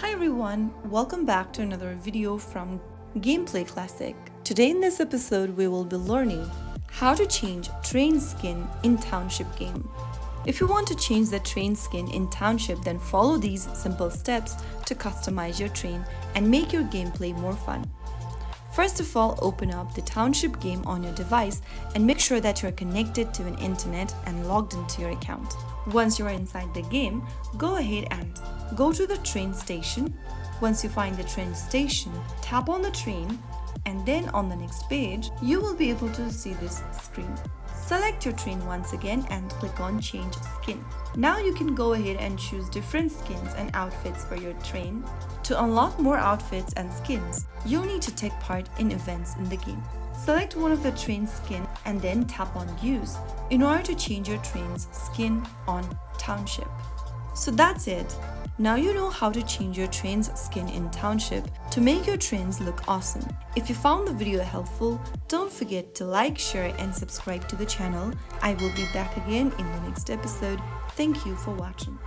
Hi everyone, welcome back to another video from Gameplay Classic. Today in this episode we will be learning how to change train skin in Township game. If you want to change the train skin in Township, then follow these simple steps to customize your train and make your gameplay more fun. First of all, open up the Township game on your device and make sure that you're connected to an internet and logged into your account. Once you are inside the game, go ahead and go to the train station. Once you find the train station, tap on the train, and then on the next page, you will be able to see this screen. Select your train once again and click on Change Skin. Now you can go ahead and choose different skins and outfits for your train. To unlock more outfits and skins, you'll need to take part in events in the game. Select one of the train skin and then tap on Use in order to change your train's skin on Township. So that's it. Now you know how to change your train's skin in Township to make your trains look awesome. If you found the video helpful, don't forget to like, share and subscribe to the channel. I will be back again in the next episode. Thank you for watching.